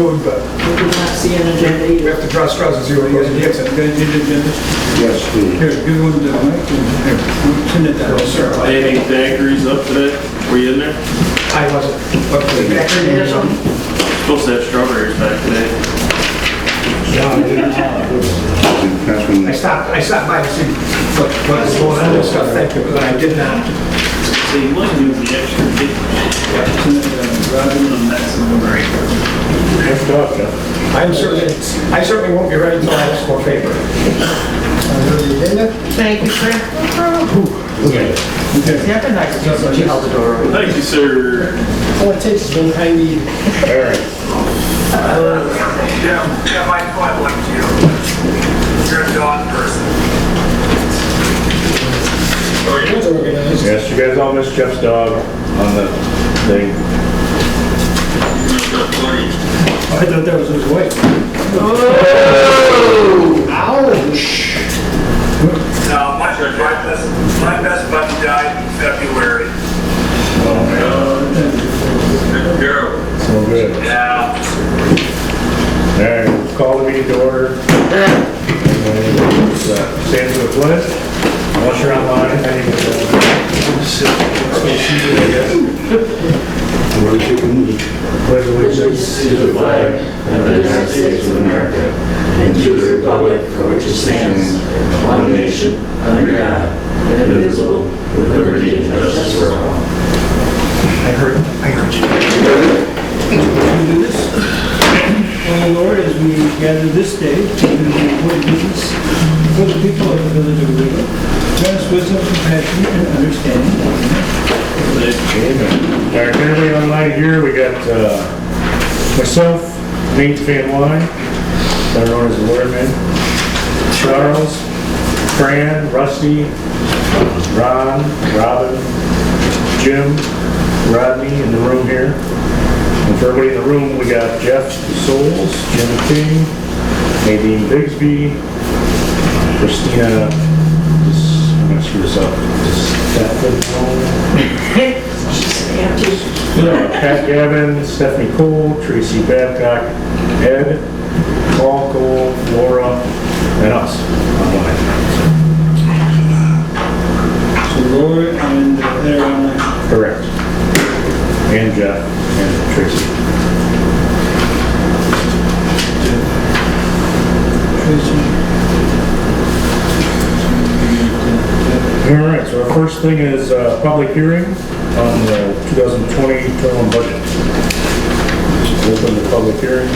But We do not see an agenda we either. have to draw straws and see what goes against it. Yes, please. Here, give one to Mike, and here, send it down. Sir, Any daiquiris up today? Were you in there? I wasn't. What was it? Supposed to have strawberries back today. That's when I stopped by to see what was going on and stuff, thank you, but I did not. So you might do the extra big. Send it down, Robin, The maximum rate. Nice job, Jeff. I certainly won't be ready until I ask for a favor. Thank you, sir. Okay. Yeah, been nice to see you held the door open. Thank you, sir. All it takes is one kind need. All right. Yeah, Mike, I like you. You're a dog person. It's organized. Yes, you guys all missed Jeff's dog on the thing. I thought that was his wife. Ouch! No, my best buddy died in February. Oh, man. So good. Yeah. All right, we'll call the meeting to order. Stand to the pledge. Unless you're online, I need to pledge allegiance to the flag of the United States of America and to the republic for which it stands, one nation, under God, indivisible, with liberty and justice for all. I heard you. We do this. Oh Lord, as we gather this day to do the board meetings for the people of the village of Riga, grant us wisdom, compassion, and understanding. Amen. All right, everybody online here, we got myself, Nate Van Wine, better known as the Lordman, Charles, Fran, Rusty, Ron, Robin, Jim, Rodney in the room here. And for everybody in the room, we got Jeff Souls, Jim King, Nadine Bigsby, Christina, I'm gonna screw this up, Pat Gavin, Stephanie Cole, Tracy Babcock, Ed, Paul Cole, Laura, and us online. So Laura and they're online. Correct. And Jeff and Tracy. All right, so our first thing is public hearing on the 2020-21 budget. Open the public hearing.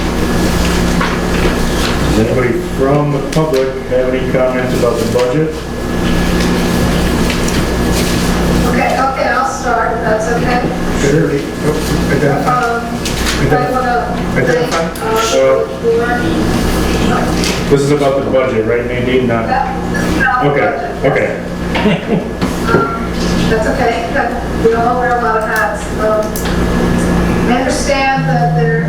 Does anybody from the public have any comments about the budget? Okay, I'll start, if that's okay. Sure. Identify. I want to thank, This is about the budget, right, Nadine? Not. Okay. That's okay, we all wear a lot of hats. I understand that they're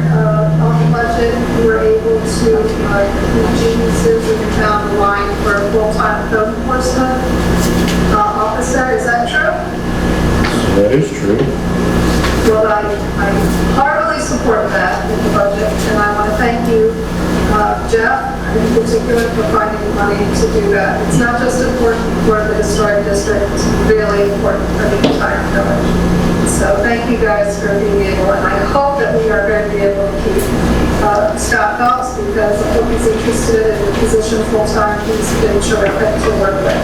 on the budget, we were able to keep geniuses and we found the line for a full-time code enforcement officer, is that true? That is true. Well, I heartily support that in the budget, and I want to thank you, Jeff, in particular, for finding money to do that. It's not just important for the historic district, it's really important for the entire village. So thank you guys for being able, and I hope that we are going to be able to keep Scott Phelps, because I hope he's interested in the position full-time. He's been terrific to work with.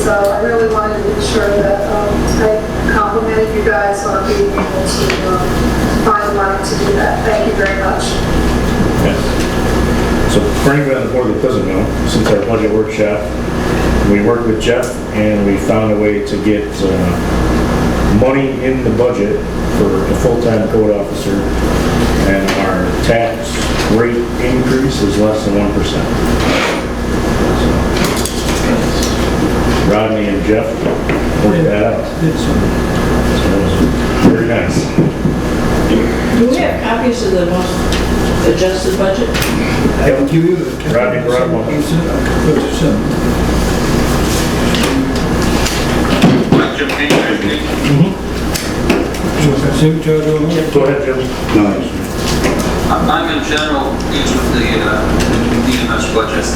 So I really wanted to make sure that I complimented you guys on being able to find money to do that. Thank you very much. Yes. So for anybody on the board that doesn't know, since our budget workshop, we worked with Jeff and we found a way to get money in the budget for a full-time code officer, and our tax rate increase is less than 1%. Rodney and Jeff worked that out. So it was very nice. Do we have copies of the most adjusted budget? I will give you the. Rodney brought one. Signature, Go ahead, Jim. Nice. I'm in general pleased with the EMS budget.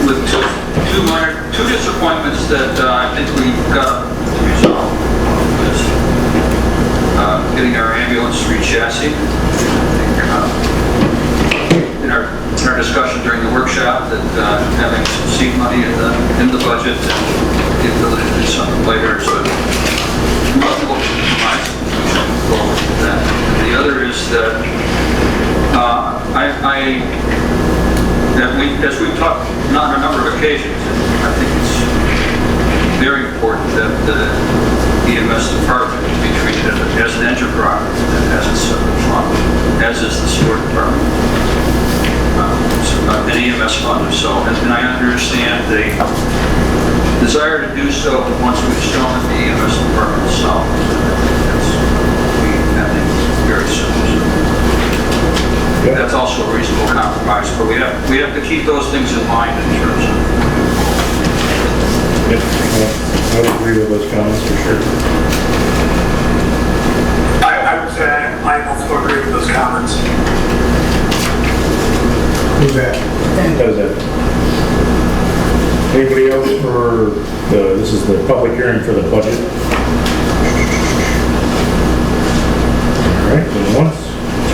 With two disappointments that I think we've got to resolve. Is getting our ambulance re-chassis. In our discussion during the workshop, that having some seed money in the budget and the ability to do something later, so multiple compromise, we should move forward with that. And the other is that as we've talked on a number of occasions, I think it's very important that the EMS department be treated as an enterprise that has a separate fund, as is the sewer department. An EMS fund or so, and I understand the desire to do so once we've shown that the EMS department is solid. I think it's very simple. That's also a reasonable compromise, but we have to keep those things in mind in terms of. Yep, I would agree with those comments for sure. I would say I also agree with those comments. Who's that? Does that? Anybody else for this is the public hearing for the budget. All right, going once,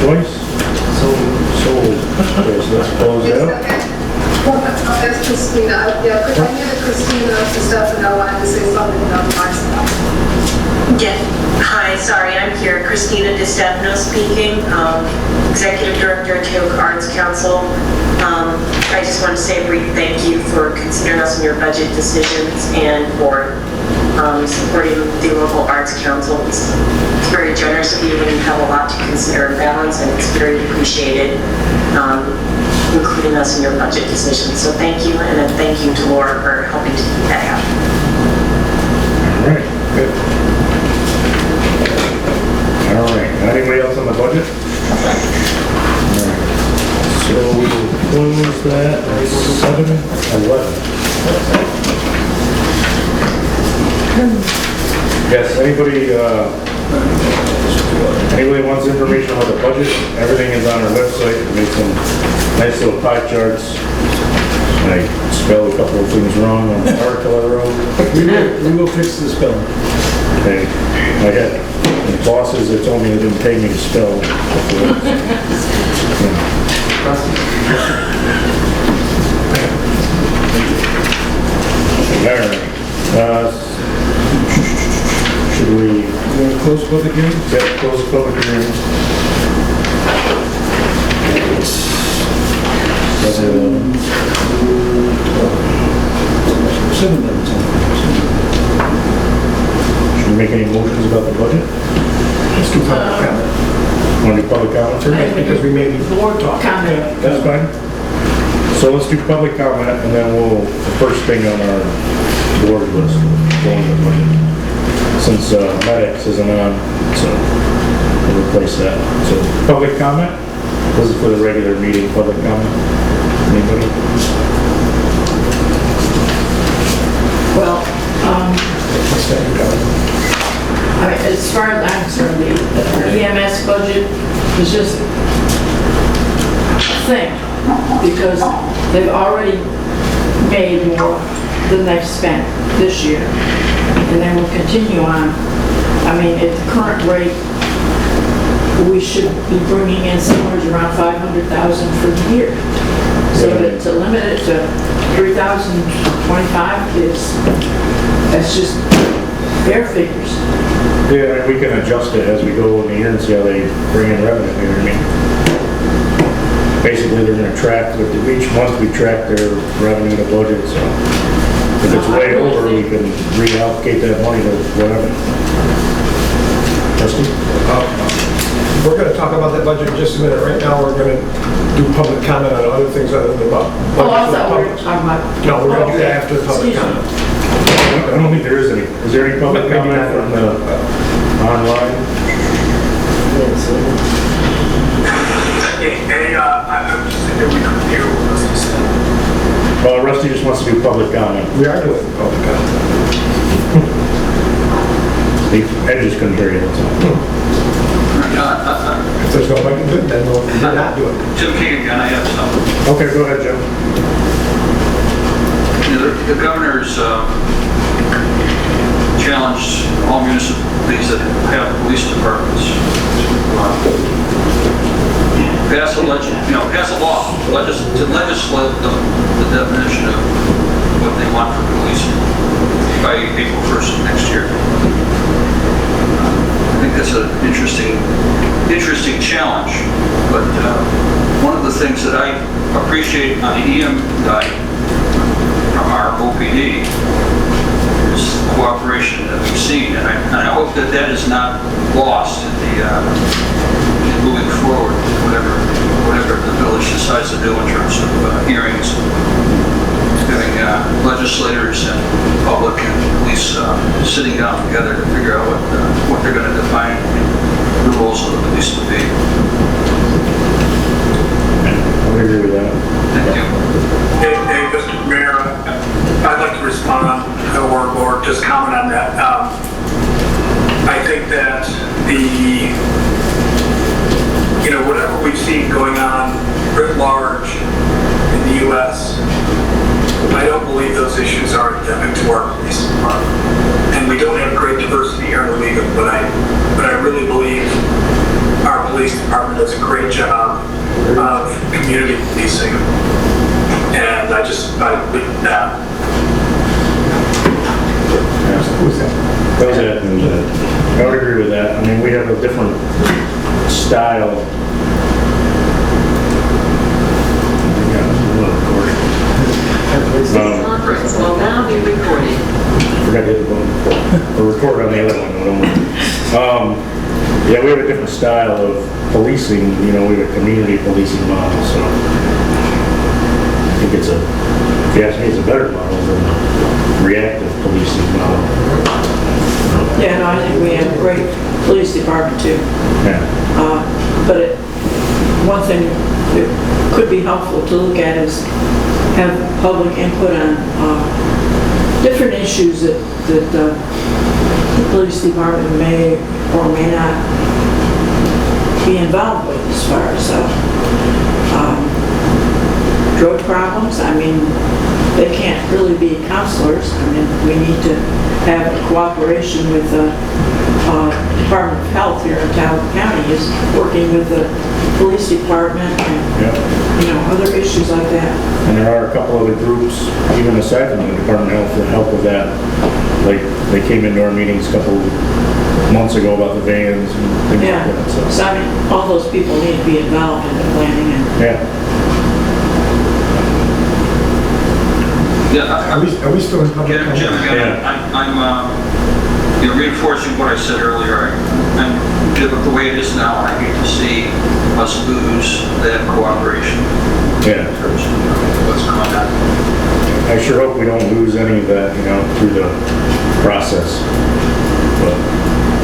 twice. Okay, so let's close it out. That's Christina. Yeah, I knew that Christina DiStefano wanted to say something about my stuff. Yeah. Hi, sorry, I'm here. Christina DiStefano speaking, Executive Director at Teoga Arts Council. I just want to say a brief thank you for considering us in your budget decisions and for supporting the local Arts Council. It's very generous of you and you have a lot to consider and balance, and it's very appreciated, including us in your budget decisions. So thank you, and a thank you to Laura for helping to keep that happen. All right, good. All right, anybody else on the budget? All right. So we will close that at 7:11. Yes, anybody wants information about the budget? Everything is on our website. We made some nice little pie charts. I spelled a couple of things wrong on the article I wrote. We will fix the spelling. Okay, I had the bosses that told me they didn't pay me to spell. Alright, should we Close public hearing? get close the public hearing? Should we make any motions about the budget? Let's do public comment. Want to do public comment first? Because we may be board talking. Comment. That's fine. So let's do public comment, and then the first thing on our board list, going to the budget. Since medics isn't on, so we'll replace that. So public comment, this is for the regular meeting, public comment. Anybody? Well, I mean, as far as I'm concerned, the EMS budget is just a thing, because they've already made more than they've spent this year, and they will continue on. I mean, at the current rate, we should be bringing in somewhere around $500,000 for the year. So to limit it to 3,025 that's just bare figures. Yeah, and we can adjust it as we go in the year and see how they bring in revenue, you know what I mean? Basically, they're going to track, each month we track their revenue to budget, so if it's way over, we can reallocate that money to whatever. Rusty? We're going to talk about that budget in just a minute. Right now, we're going to do public comment on other things other than the budget. Oh, I thought we were talking about... No, we're going to do that after the public comment. I don't think there is any. Is there any public comment from the online? I'm just thinking we could hear what Rusty said. Well, Rusty just wants to do public comment. We are doing public comment. I just couldn't hear you, that's all. If there's no budget, good, then we'll not do it. Jim King again, I have some. Okay, go ahead, Jim. The governor's challenged all municipalities that have police departments to pass a law, to legislate the definition of what they want for police by April 1st of next year. I think that's an interesting challenge, but one of the things that I appreciate on the EM side from our OPD is cooperation that we've seen, and I hope that that is not lost in in moving forward, whatever the village decides to do in terms of hearings, having legislators and public and police sitting down together to figure out what they're going to define the roles of the police to be. I would agree with that. Thank you. Hey, Mr. Mayor, I'd like to respond or just comment on that. I think that whatever we've seen going on writ large in the U.S., I don't believe those issues are endemic to our police department. And we don't have great diversity here in Owego, but I really believe our police department does a great job of community policing. And I believe that. That was it. I would agree with that. I mean, we have a different style. Conference will now be recorded. Forgot to hit the button. Or record on the other one. Don't worry. Yeah, we have a different style of policing. We have a community policing model. So I think if you ask me, it's a better model than the reactive policing model. Yeah, no, I think we have a great police department too. Yeah. But one thing that could be helpful to look at is have public input on different issues that the police department may or may not be involved with, as far as drug problems. I mean, they can't really be counselors. I mean, we need to have cooperation with the Department of Health here in Talbot County is working with the police department and other issues like that. And there are a couple other groups, even aside from the Department of Health, that help with that. Like, they came into our meetings a couple months ago about the vans and things like that. So I mean, all those people need to be involved in the planning and Are we still in public comment? Jim, again, I'm reinforcing what I said earlier. The way it is now, I hate to see us lose that cooperation in terms of what's going on. I sure hope we don't lose any of that, through the process. But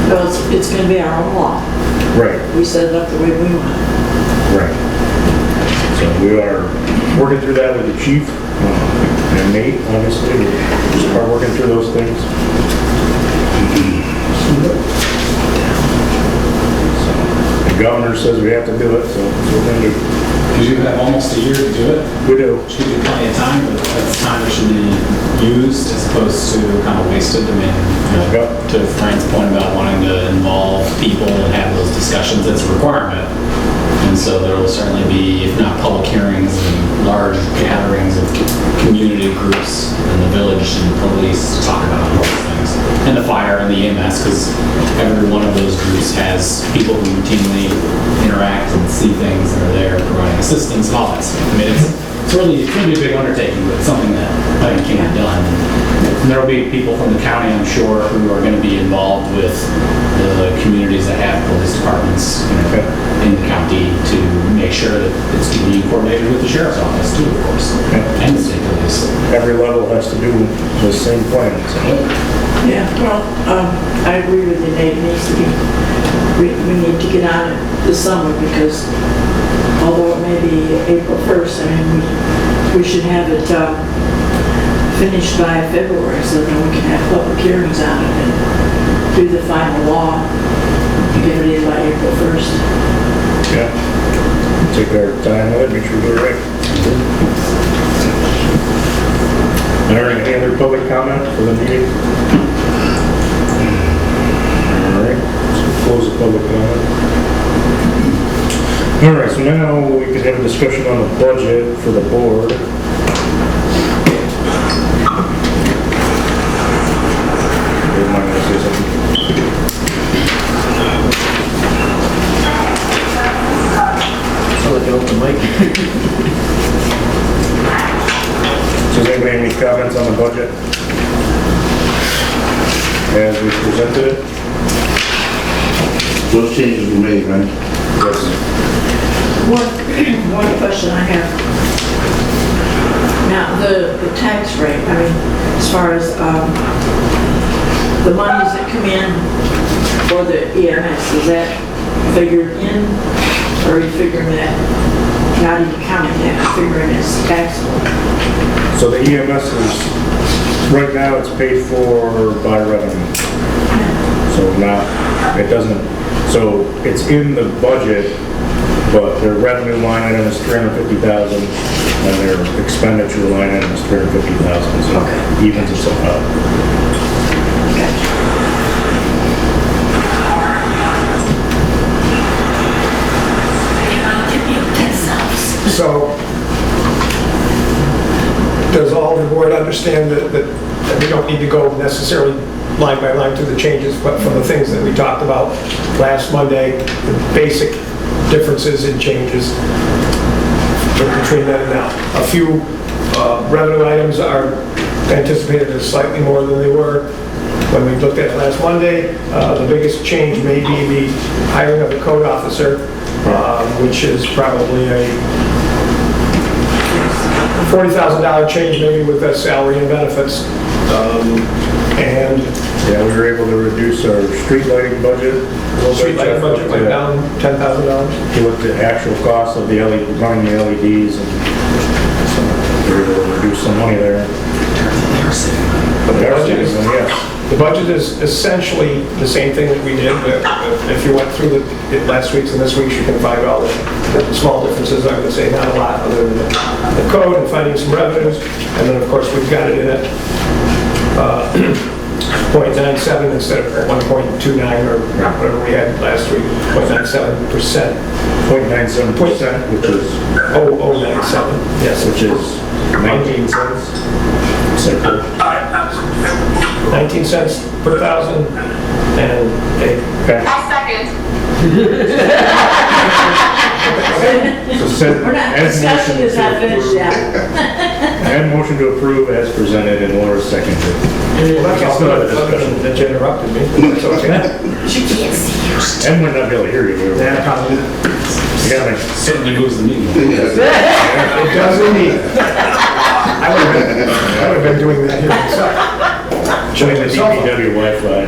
well, it's going to be our own law. right. We set it up the way we want it. Right. So we are working through that with the chief and Nate, obviously. We just are working through those things. So, the governor says we have to do it, so that's what we're going to do. Because you have almost a year to do it. We do. Which gives you plenty of time, but that's time that should be used as opposed to kind of wasted. I mean, to Frank's point about wanting to involve people and have those discussions, that's a requirement. And so there will certainly be, if not public hearings and large gatherings of community groups in the village and the police to talk about all those things. And the fire and the EMS, because every one of those groups has people who routinely interact and see things and are there providing assistance and all that stuff. I mean, it's really a big undertaking, but it's something that I think can be done. And there will be people from the county, I'm sure, who are going to be involved with the communities that have police departments in the county to make sure that it's being coordinated with the sheriff's office too, of course, and the state police. Every level has to do the same plan. So. Yeah, well, I agree with you, Nate. It needs to be, we need to get on it this summer because although it may be April 1st, I mean, we should have it finished by February so that we can have public hearings on it and do the final law and get it in by April 1st. Yeah. Take our time with it, make sure we do it right. Are there any other public comment for the meeting? All right, so close the public comment. All right, so now we can have a discussion on the budget for the board. Never mind, I say something. So like an open mic. Does anybody have any comments on the budget as we presented it? Those changes were made, right? Yes. One question I have. Now, the tax rate, I mean, as far as the monies that come in for the EMS, is that figured in? Or are you figuring that, not even counting that, figuring it's taxable? So the EMS is, right now it's paid for by revenue. So not, it doesn't, so it's in the budget, but their revenue line item is 350,000 and their expenditure line item is 350,000, so Okay. it evens itself out. So, does all the board understand that we don't need to go necessarily line by line through the changes, but from the things that we talked about last Monday, the basic differences and changes between then and now. A few revenue items are anticipated as slightly more than they were when we looked at it last Monday. The biggest change may be the hiring of a code officer, which is probably a $40,000 change maybe with the salary and benefits. And Yeah, we were able to reduce our street lighting budget. street lighting budget went down $10,000. He looked at actual cost of the LED, running the LEDs, and so we were able to reduce some money there. But the budget is, yes. The budget is essentially the same thing that we did. If you went through the last week's and this week's, you can find all the small differences. I would say not a lot, other than the code and finding some revenues. And then, of course, we've got it in at 0.97 instead of 1.29 or whatever we had last week, 0.97%. 0.97%, which is, 0.97, yes, which is 19 cents. So, 19 cents per thousand, and okay. I second. So said, We're not, as discussion motion is not to finished approve, yet. and motion to approve as presented, and Laura seconded. well, that's all Still have a good, other discussion. than that you interrupted me, but that's okay. And we're not able to hear you. Yeah, probably. You gotta, Certainly moves the needle. It does indeed. I would have been doing that here myself. showing the DPW Wi-Fi.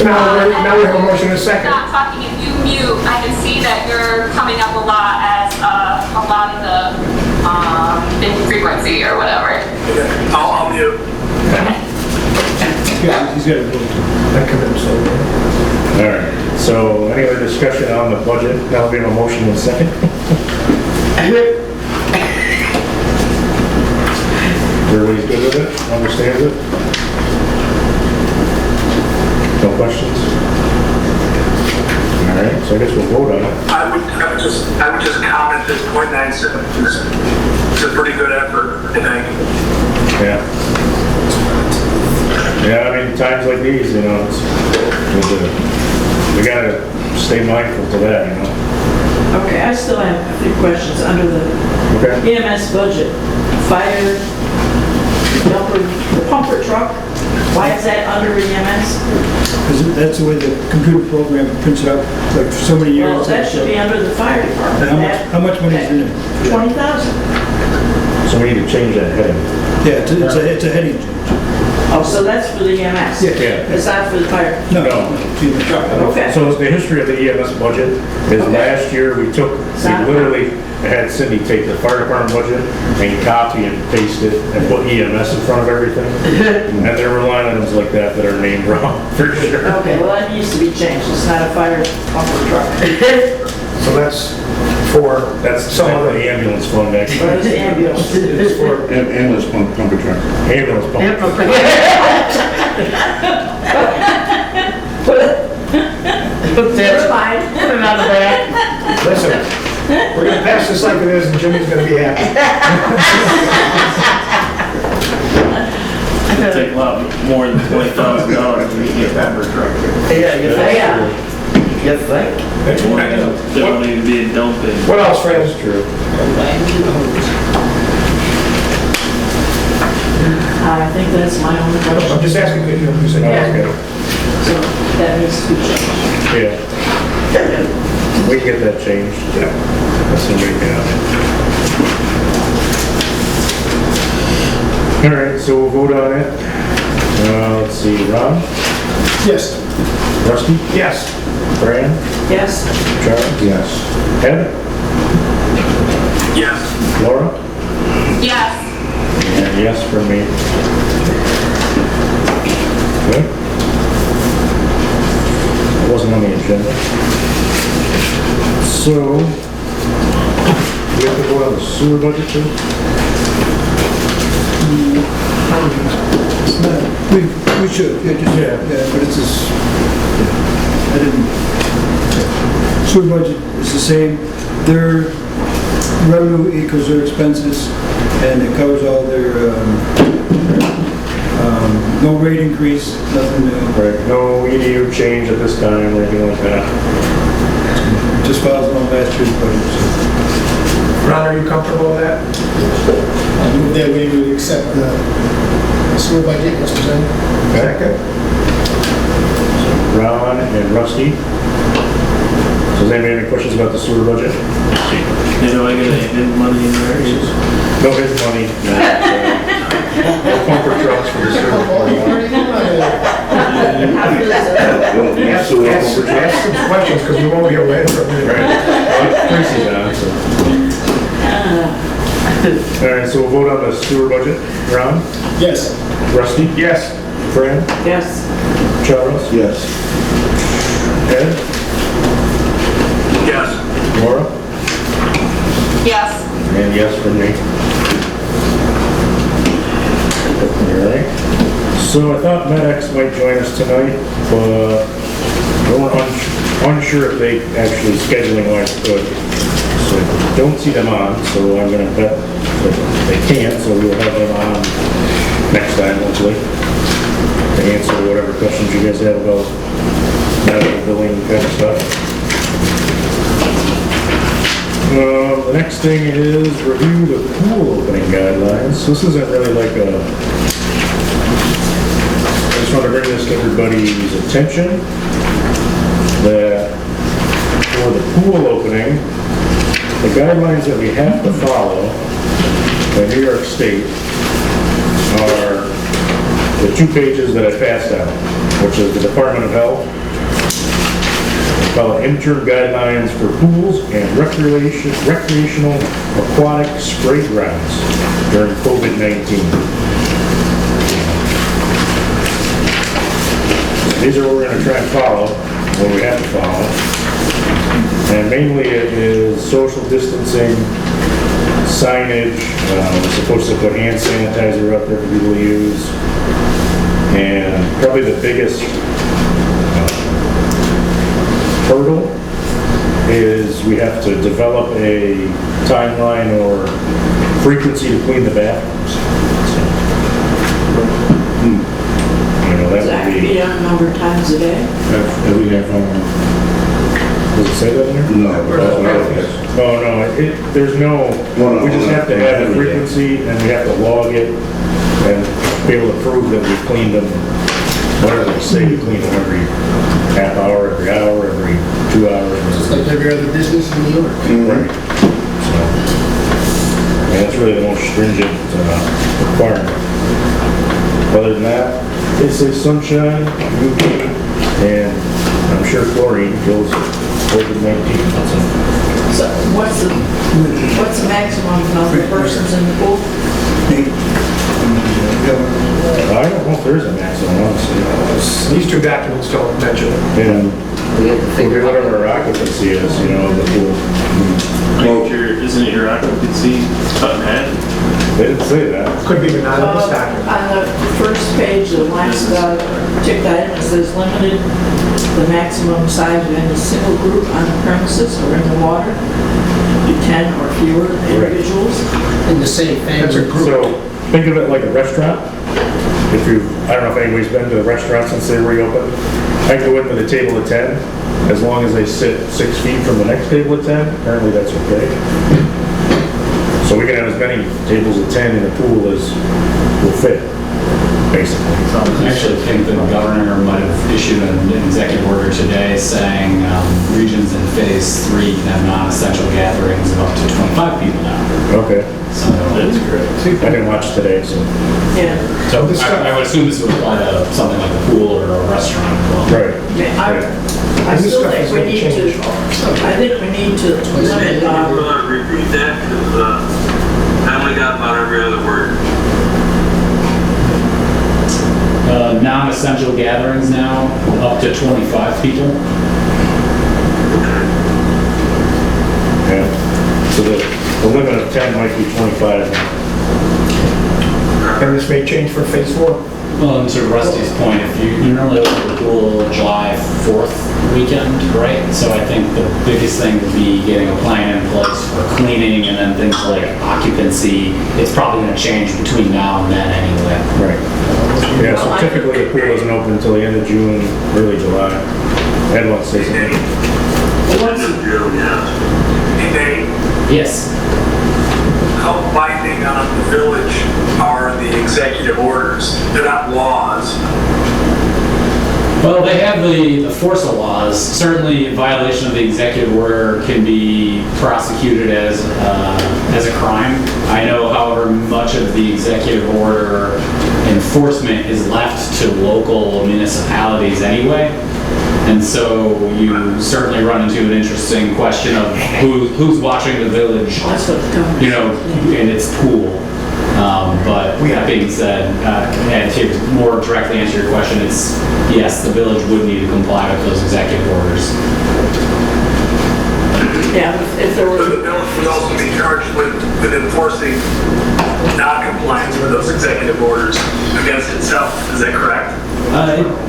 Now we have a motion and a second. Not talking, if you mute, I can see that you're coming up a lot as a lot of the infrequency or whatever. I'll mute. Yeah, he's got a vote. I come in, so. All right, so any other discussion on the budget? Now we have a motion and a second. Everybody's good with it? Understands it? No questions? All right, so I guess we'll vote on it. I would just comment that 0.97 is a pretty good effort, I think. Yeah. Yeah, I mean, times like these, you know, we gotta stay mindful to that, you know? Okay, I still have a few questions under the Okay. EMS budget. Fire, the pumper truck, why is that under EMS? Because that's the way the computer program prints it out, like for so many years. Well, that should be under the fire department. And how much money is in it? 20,000. So we need to change that heading. Yeah, it's a heading change. Oh, so that's for the EMS? Yeah. It's not for the fire? No. Okay. So the history of the EMS budget is last year we literally had Cindy take the fire department budget and copy and paste it and put EMS in front of everything. And there were line items like that that are named wrong, for sure. Okay, well, that needs to be changed. It's not a fire pumper truck. So that's for, That's some some of of the ambulance fund But actually. it's the ambulance. it's for, Ambulance pumper truck. Ambulance pump. Never mind. Put it on the back. listen, we're gonna pass this like it is and Jimmy's gonna be happy. It'd take a lot more than $20,000 to get a pepper truck. Yeah, you think? You think? There don't need to be a dumping. What else, friends? True. I think that's my only I'm question. just asking, you said, Yeah. So that needs to be changed. Yeah. We can get that changed. Yeah. That's the way to go. All right, so we'll vote on it. Let's see, Ron? yes. Rusty? Yes. Fran? Yes? Charles? Yes. Ed? Yes. Laura? Yes. And yes for me. Good. It wasn't on the agenda. So, we have to vote on the sewer budget too? We should, yeah, but it's just, I didn't, sewer budget is the same. Their revenue equals their expenses, and it covers all their, no rate increase, nothing new. Right, no EDU change at this time or anything like that. Just follows on last year's budget, so. Ron, are you comfortable with that? I move that we would accept the sewer budget as presented. Second. Ron and Rusty. So does anybody have any questions about the sewer budget? You know, I got any money in there. No his money. No pumper trucks for the sewer. Ask some questions, because we won't be able to answer them. Right. Well, Tracy's on, so. All right, so we'll vote on the sewer budget. Ron? Yes. Rusty? Yes. Fran? Yes? Charles? Yes. Ed? Yes. Laura? Yes. And yes for me. All right. So I thought MedX might join us tonight, but we're unsure if they actually scheduling wise could. So don't see them on, so I'm gonna bet that they can't, so we'll have them on next time, hopefully, to answer whatever questions you guys have about medical billing kind of stuff. The next thing is review the pool opening guidelines. So this isn't really like a, I just want to bring this to everybody's attention that for the pool opening, the guidelines that we have to follow by New York State are the 2 pages that I passed out, which is the Department of Health. They call it interim guidelines for pools and recreational aquatic spray grounds during COVID-19. These are what we're going to try and follow, what we have to follow. And mainly it is social distancing, signage, we're supposed to put hand sanitizer up there for people to use. And probably the biggest hurdle is we have to develop a timeline or frequency to clean the bathrooms. You know, Does that that would be be, a number of times a day? Every day from, does it say that in there? no, that's what I was. Oh, no, there's no, we just have to have a frequency and we have to log it and be able to prove that we cleaned them, whatever they say, we clean them every half hour, every 2 hours. Just like every other business in New York. Right. So, and that's really the most stringent requirement. Other than that, they say sunshine, UV, and I'm sure chlorine kills COVID-19. So what's the maximum number of persons in the pool? I don't know if there's a maximum, honestly. These two documents don't mention it. And whatever our occupancy is, you know, the pool. Isn't it your occupancy cut in half? They didn't say that. Could be, but not in this document. On the first page, the last ticked item, it says limited the maximum size of any single group on the premises or in the water to 10 or fewer individuals. In the same That's a family. group. So think of it like a restaurant. If you, I don't know if anybody's been to a restaurant since they reopened. I go in with a table of 10, as long as they sit 6 feet from the next table of 10, apparently that's okay. So we can have as many tables of 10 in the pool as will fit, basically. I actually think the governor might have issued an executive order today saying regions in phase 3 can have non-essential gatherings of up to 25 people now. Okay. So that's great. I didn't watch today, so. Yeah. So I would assume this would apply to something like a pool or a restaurant as well. Right. I still think we need to, limit, Repeat that, because I only got about every other word. Non-essential gatherings now, up to 25 people. Yeah. So the limit of 10 might be 25. And this may change for phase 4. Well, and to Rusty's point, if you normally open the pool July 4th weekend, right? So I think the biggest thing would be getting a plan in place for cleaning and then things like occupancy. It's probably going to change between now and then anyway. Right. Yeah, so typically the pool doesn't open until the end of June, early July. Ed wants to say something. End of June, yeah. Hey, Dave, Yes. how binding on the village are the executive orders? They're not laws. Well, they have the force of laws. Certainly, a violation of the executive order can be prosecuted as a crime. I know, however, much of the executive order enforcement is left to local municipalities anyway. And so you certainly run into an interesting question of who's watching the village, you know, in its pool. But that being said, and to more directly answer your question, it's yes, the village would need to comply with those executive orders. yeah, if there But were, the village would also be charged with enforcing non-compliance with those executive orders against itself. Is that correct?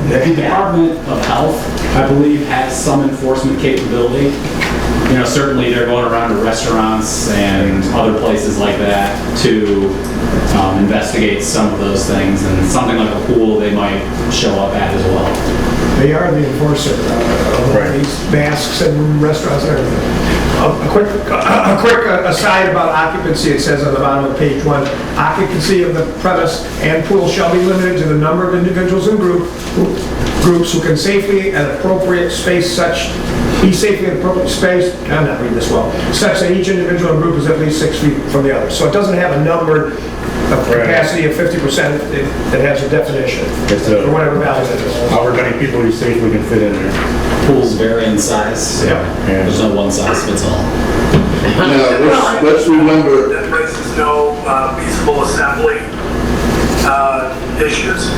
The Department of Health, I believe, has some enforcement capability. You know, certainly they're going around to restaurants and other places like that to investigate some of those things, and something like a pool they might show up at as well. They are the enforcer of these masks and restaurants and everything. A quick aside about occupancy, it says on the bottom of page 1, occupancy of the premise and pool shall be limited to the number of individuals and groups who can safely and appropriate space be safely and appropriate space, I'm not reading this well, such that each individual and group is at least 6 feet from the other. So it doesn't have a number of capacity of 50%, it has a definition, or whatever value it is. However many people you safely can fit in there. Pools vary in size, so there's no one size fits all. Now, let's remember that raises no feasible assembly issues.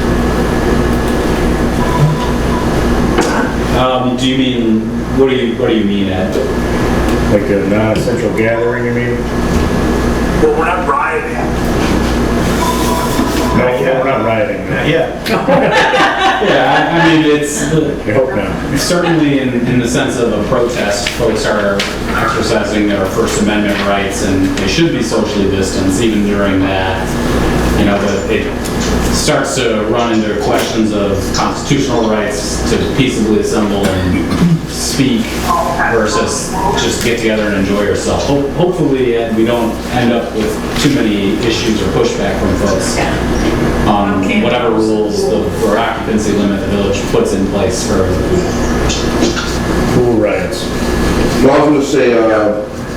Do you mean, what do you mean, Ed? Like a non-essential gathering, you mean? Well, we're not rioting. No, we're not rioting. Yeah, I mean, it's I hope not. certainly in the sense of a protest, folks are exercising their First Amendment rights, and they should be socially distanced even during that. You know, but it starts to run into questions of constitutional rights to peaceably assemble and speak versus just get together and enjoy yourself. Hopefully, we don't end up with too many issues or pushback from folks on whatever rules or occupancy limit the village puts in place for Pool riots. Well, I was going to say,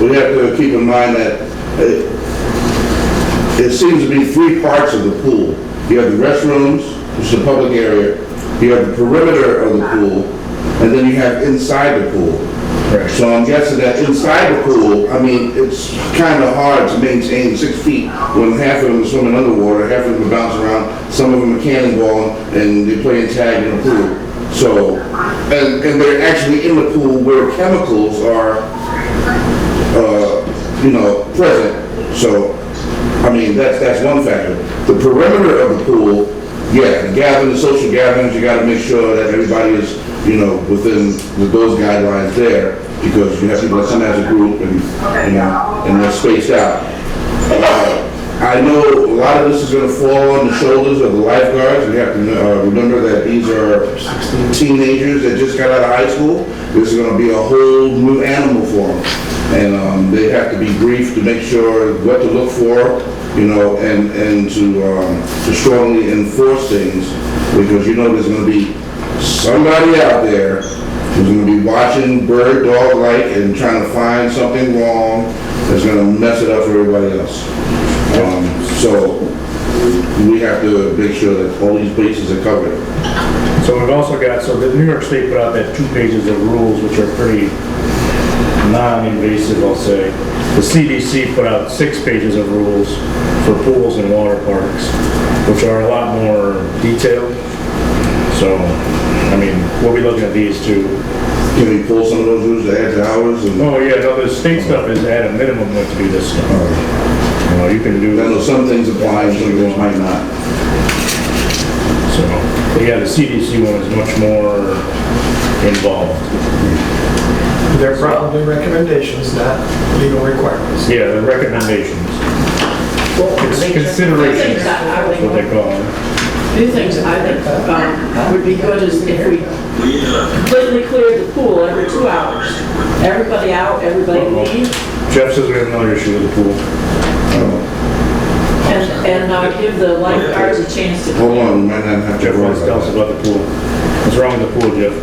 we have to keep in mind that it seems to be 3 parts of the pool. You have the restrooms, which is a public area. You have the perimeter of the pool, and then you have inside the pool. Right. So I'm guessing that inside the pool, I mean, it's kind of hard to maintain 6 feet when half of them are swimming underwater, half of them are bouncing around, some of them are cannonballing, and they're playing tag in the pool. So, and they're actually in the pool where chemicals are, present. So, I mean, that's one factor. The perimeter of the pool, yeah, the social gatherings, you gotta make sure that everybody is, within those guidelines there, because you have people that come as a group and they're spaced out. I know a lot of this is gonna fall on the shoulders of the lifeguards. We have to remember that these are teenagers that just got out of high school. This is gonna be a whole new animal for them. And they have to be briefed to make sure what to look for, and to strongly enforce things, because there's gonna be somebody out there who's gonna be watching bird dog like and trying to find something wrong that's gonna mess it up for everybody else. So we have to make sure that all these bases are covered. So we've also got, the New York State put out that 2 pages of rules, which are pretty non-invasive, I'll say. The CDC put out 6 pages of rules for pools and water parks, which are a lot more detailed. So, I mean, we'll be looking at these too. Can we pull some of those rules to add to ours? Oh yeah, no, the state stuff is at a minimum what to do this stuff. You can do. I know some things apply and some things might not. So, but yeah, the CDC one is much more involved. They're probably recommendations, not legal requirements. Yeah, the recommendations. It's considerations, that's what they call them. Two things I think would be good is if we completely cleared the pool every 2 hours. Everybody out, everybody leave. Jeff says we have another issue with the pool. And give the lifeguards a chance to. Hold on, we might not have Jeff wants to tell us about the pool. What's wrong with the pool, Jeff?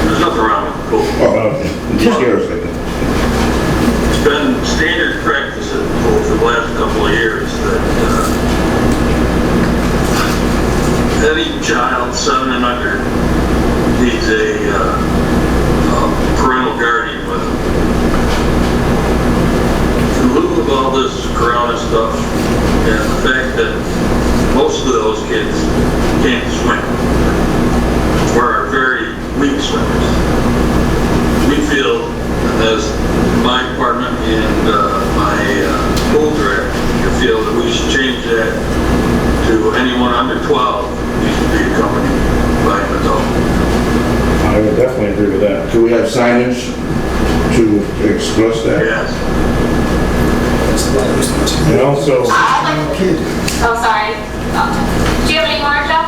There's nothing wrong with the pool. Oh, okay. Just scares me. It's been standard practice at the pool for the last couple of years that any child 7 and under needs a parental guardian with them. In lieu of all this corona stuff and the fact that most of those kids can't swim or are very weak swimmers, we feel, as my department and my pool director, feel that we should change that to anyone under 12 needs to be accompanied by an adult. I would definitely agree with that. Do we have signage to express that? Yes. And also, oh, sorry. Do you have any more, Jeff?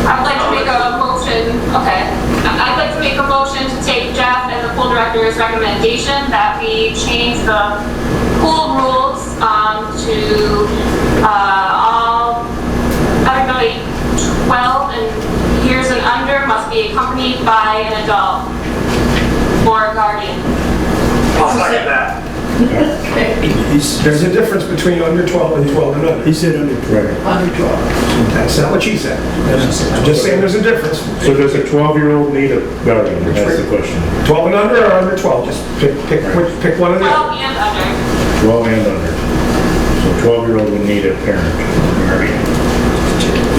I'd like to make a motion, okay. I'd like to make a motion to take Jeff and the pool director's recommendation that we change the pool rules to everybody 12 and years and under must be accompanied by an adult or a guardian. I'll second that. There's a difference between under 12 and 12 and under. He said under 12. Under 12. That's not what she said. I'm just saying there's a difference. so does a 12-year-old need a guardian? That's the question. 12 and under or under 12? Just pick one of the 12 other. and under. 12 and under. So 12-year-old would need a parent guardian.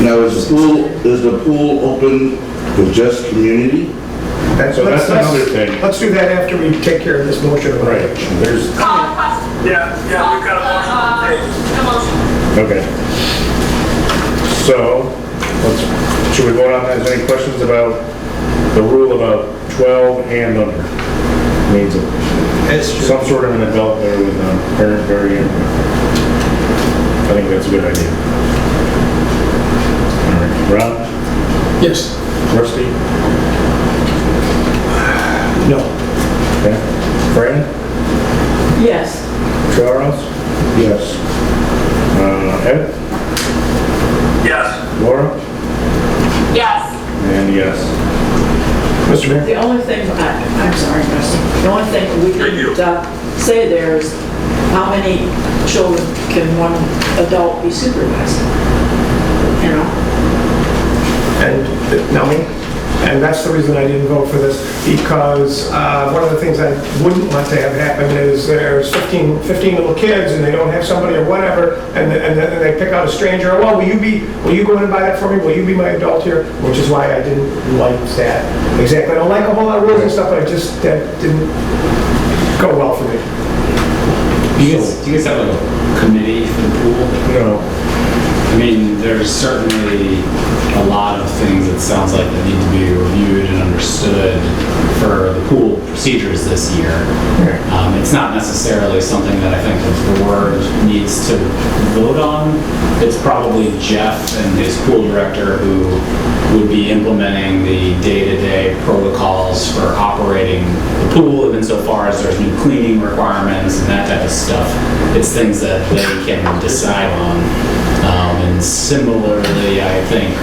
Now, is the pool open for just community? So that's another thing. Let's do that after we take care of this motion. Right. There's. Yeah, we've got a motion. Okay. So, should we vote on that? Is there any questions about the rule about 12 and under? Means some sort of an adult there with a parent guardian. I think that's a good idea. All right, Rob? Yes. Rusty? No. Okay. Fran? Yes. Charles? Yes. Ed? Yes. Laura? Yes. And yes. Mr. Mayor? The only thing, I'm sorry, Rusty. The only thing we didn't say there is how many children can one adult be supervising? You know? And, no, and that's the reason I didn't vote for this, because one of the things I wouldn't want to have happen is there's 15 little kids and they don't have somebody or whatever, and then they pick out a stranger. Well, will you go in and buy that for me? Will you be my adult here? Which is why I didn't like that. Exactly. I don't like a whole lot of rules and stuff, but that didn't go well for me. Do you guys have like a committee for the pool? No. I mean, there's certainly a lot of things that sounds like that need to be reviewed and understood for the pool procedures this year. It's not necessarily something that I think the board needs to vote on. It's probably Jeff and his pool director who would be implementing the day-to-day protocols for operating the pool, and insofar as there's new cleaning requirements and that type of stuff, it's things that they can decide on. And similarly, I think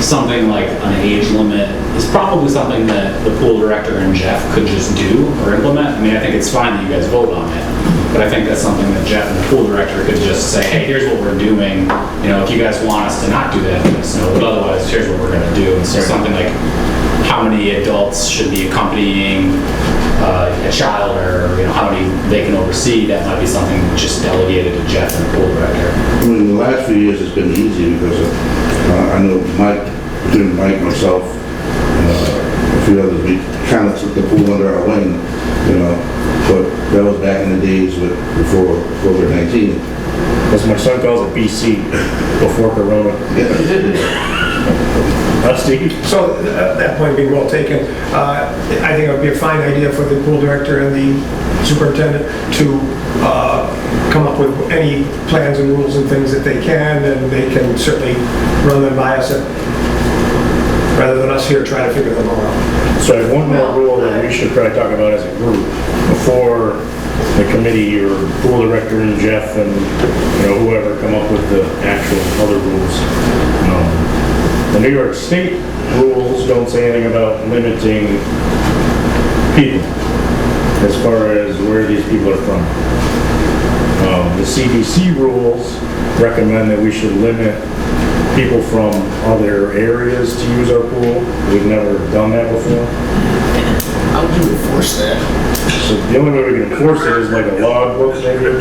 something like an age limit is probably something that the pool director and Jeff could just do or implement. I mean, I think it's fine that you guys vote on it, but I think that's something that Jeff and the pool director could just say, hey, here's what we're doing. You know, if you guys want us to not do that, let us know, but otherwise, here's what we're gonna do. And so something like how many adults should be accompanying a child, or how many they can oversee, that might be something just delegated to Jeff and the pool director. I mean, the last few years it's been easy because I know Mike, myself, a few others, we kind of took the pool under our wing, but that was back in the days before COVID-19. As my son calls it, BC, before Corona. So that point being well taken, I think it would be a fine idea for the pool director and the superintendent to come up with any plans and rules and things that they can, and they can certainly run them by us rather than us here trying to figure them all out. So I have one more rule that we should probably talk about as a group before the committee or pool director and Jeff and whoever come up with the actual other rules. The New York State rules don't say anything about limiting people as far as where these people are from. The CDC rules recommend that we should limit people from other areas to use our pool. We've never done that before. How do you enforce that? So the only way we can enforce it is like a logbook maybe.